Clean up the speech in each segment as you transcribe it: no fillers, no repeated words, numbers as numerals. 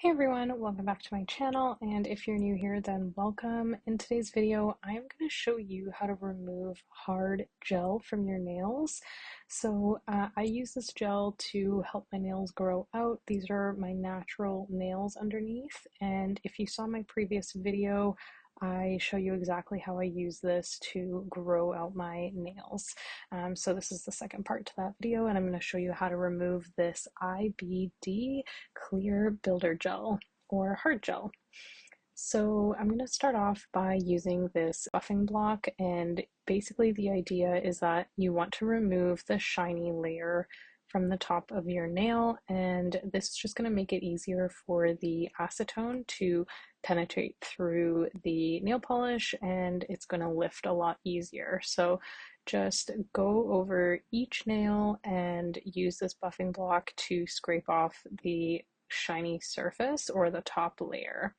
Hey everyone, welcome back to my channel, and if you're new here, then welcome. In today's video, I am going to show you how to remove hard gel from your nails. I use this gel to help my nails grow out. These are my natural nails underneath, and if you saw my previous video, I show you exactly how I use this to grow out my nails. So this is the second part to that video, and I'm going to show you how to remove this IBD Clear Builder Gel or Hard Gel. So I'm going to start off by using this buffing block, and basically the idea is that you want to remove the shiny layer from the top of your nail, and this is just going to make it easier for the acetone to penetrate through the nail polish, and it's going to lift a lot easier. So just go over each nail and use this buffing block to scrape off the shiny surface or the top layer.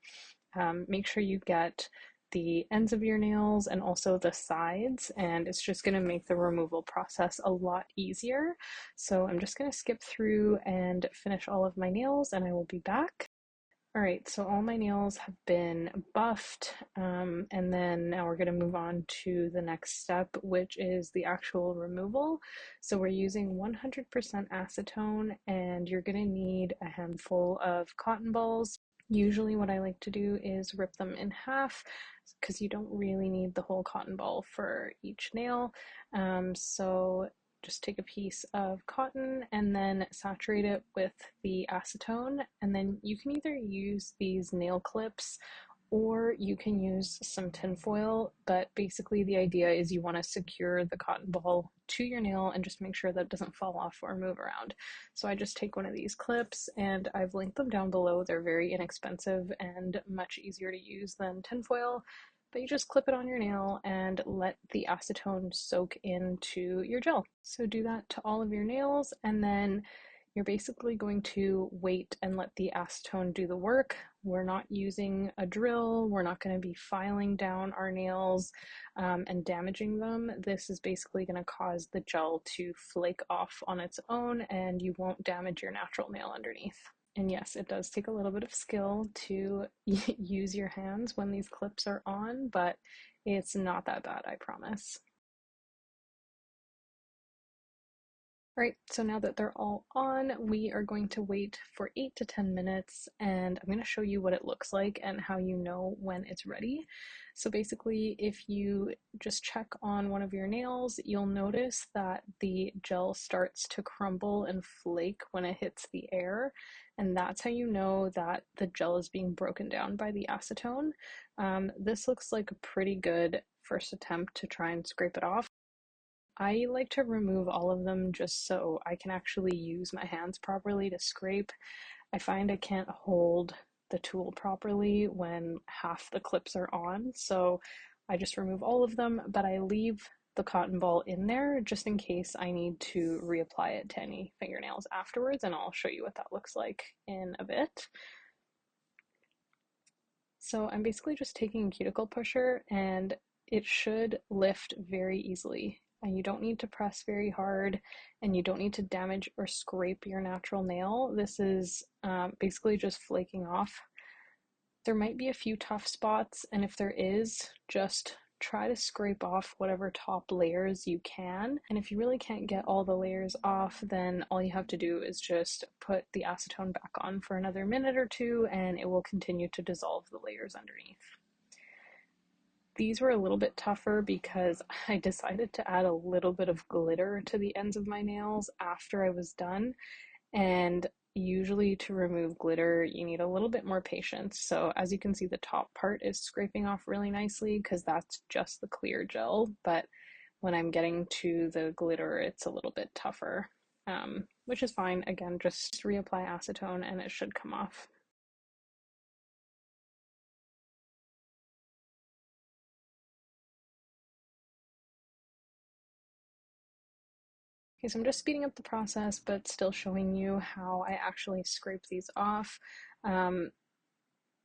Make sure you get the ends of your nails and also the sides, and it's just going to make the removal process a lot easier. So I'm just going to skip through and finish all of my nails, and I will be back. Alright, so all my nails have been buffed, and then now we're going to move on to the next step, which is the actual removal. So we're using 100% acetone, and you're going to need a handful of cotton balls. Usually what I like to do is rip them in half because you don't really need the whole cotton ball for each nail. So just take a piece of cotton and then saturate it with the acetone, and then you can either use these nail clips or you can use some tin foil, but basically the idea is you want to secure the cotton ball to your nail and just make sure that it doesn't fall off or move around. So I just take one of these clips, and I've linked them down below. They're very inexpensive and much easier to use than tin foil, but you just clip it on your nail and let the acetone soak into your gel. So do that to all of your nails, and then you're basically going to wait and let the acetone do the work. We're not using a drill, we're not going to be filing down our nails and damaging them. This is basically going to cause the gel to flake off on its own, and you won't damage your natural nail underneath. And yes, it does take a little bit of skill to use your hands when these clips are on, but it's not that bad, I promise. Alright, so now that they're all on, we are going to wait for 8 to 10 minutes, and I'm going to show you what it looks like and how you know when it's ready. So basically, if you just check on one of your nails, you'll notice that the gel starts to crumble and flake when it hits the air, and that's how you know that the gel is being broken down by the acetone. This looks like a pretty good first attempt to try and scrape it off. I like to remove all of them just so I can actually use my hands properly to scrape. I find I can't hold the tool properly when half the clips are on, so I just remove all of them, but I leave the cotton ball in there just in case I need to reapply it to any fingernails afterwards, and I'll show you what that looks like in a bit. So I'm basically just taking a cuticle pusher, and it should lift very easily. And you don't need to press very hard, and you don't need to damage or scrape your natural nail. This is basically just flaking off. There might be a few tough spots, and if there is, just try to scrape off whatever top layers you can. And if you really can't get all the layers off, then all you have to do is just put the acetone back on for another minute or two, and it will continue to dissolve the layers underneath. These were a little bit tougher because I decided to add a little bit of glitter to the ends of my nails after I was done, and usually to remove glitter you need a little bit more patience. So as you can see, the top part is scraping off really nicely because that's just the clear gel, but when I'm getting to the glitter it's a little bit tougher, which is fine. Again, just reapply acetone and it should come off. Okay, so I'm just speeding up the process, but still showing you how I actually scrape these off.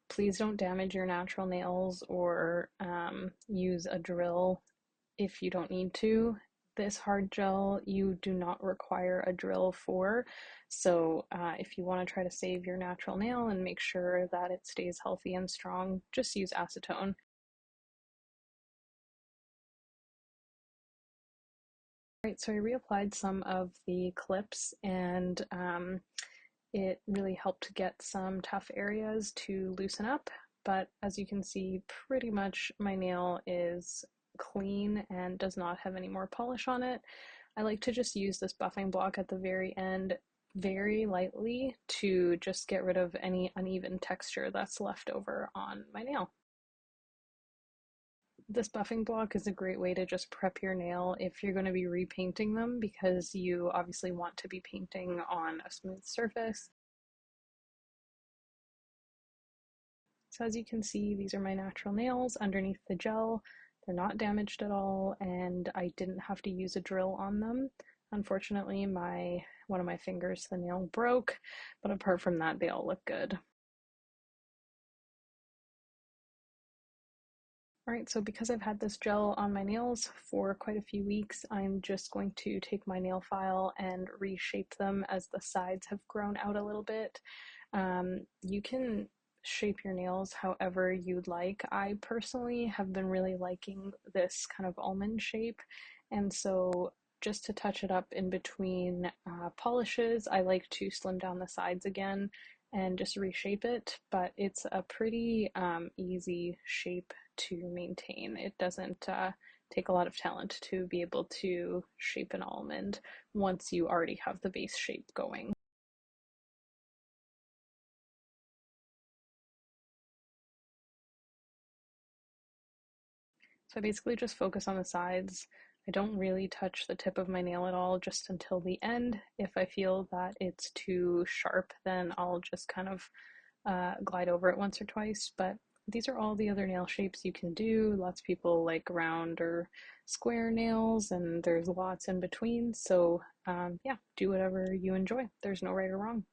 Please don't damage your natural nails or use a drill if you don't need to. This hard gel you do not require a drill for, so if you want to try to save your natural nail and make sure that it stays healthy and strong, just use acetone. Right, so I reapplied some of the clips and it really helped get some tough areas to loosen up, but as you can see, pretty much my nail is clean and does not have any more polish on it. I like to just use this buffing block at the very end very lightly to just get rid of any uneven texture that's left over on my nail. This buffing block is a great way to just prep your nail if you're going to be repainting them, because you obviously want to be painting on a smooth surface. So as you can see, these are my natural nails underneath the gel. They're not damaged at all, and I didn't have to use a drill on them. Unfortunately, one of my fingers, the nail broke, but apart from that, they all look good. Alright, so because I've had this gel on my nails for quite a few weeks, I'm just going to take my nail file and reshape them as the sides have grown out a little bit. You can shape your nails however you'd like. I personally have been really liking this kind of almond shape, and so just to touch it up in between polishes, I like to slim down the sides again and just reshape it, but it's a pretty easy shape to maintain. It doesn't take a lot of talent to be able to shape an almond once you already have the base shape going. So I basically just focus on the sides. I don't really touch the tip of my nail at all, just until the end. If I feel that it's too sharp, then I'll just kind of glide over it once or twice, but these are all the other nail shapes you can do. Lots of people like round or square nails, and there's lots in between. So yeah, do whatever you enjoy. There's no right or wrong.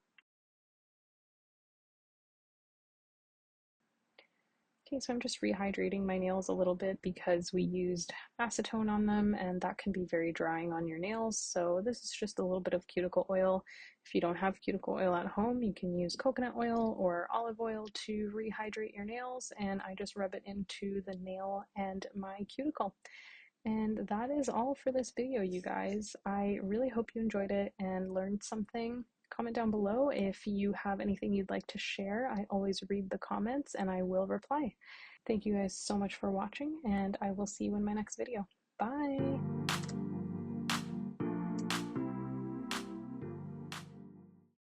Okay, so I'm just rehydrating my nails a little bit because we used acetone on them, and that can be very drying on your nails. So this is just a little bit of cuticle oil. If you don't have cuticle oil at home, you can use coconut oil or olive oil to rehydrate your nails, and I just rub it into the nail and my cuticle. And that is all for this video, you guys. I really hope you enjoyed it and learned something. Comment down below if you have anything you'd like to share. I always read the comments and I will reply. Thank you guys so much for watching, and I will see you in my next video. Bye!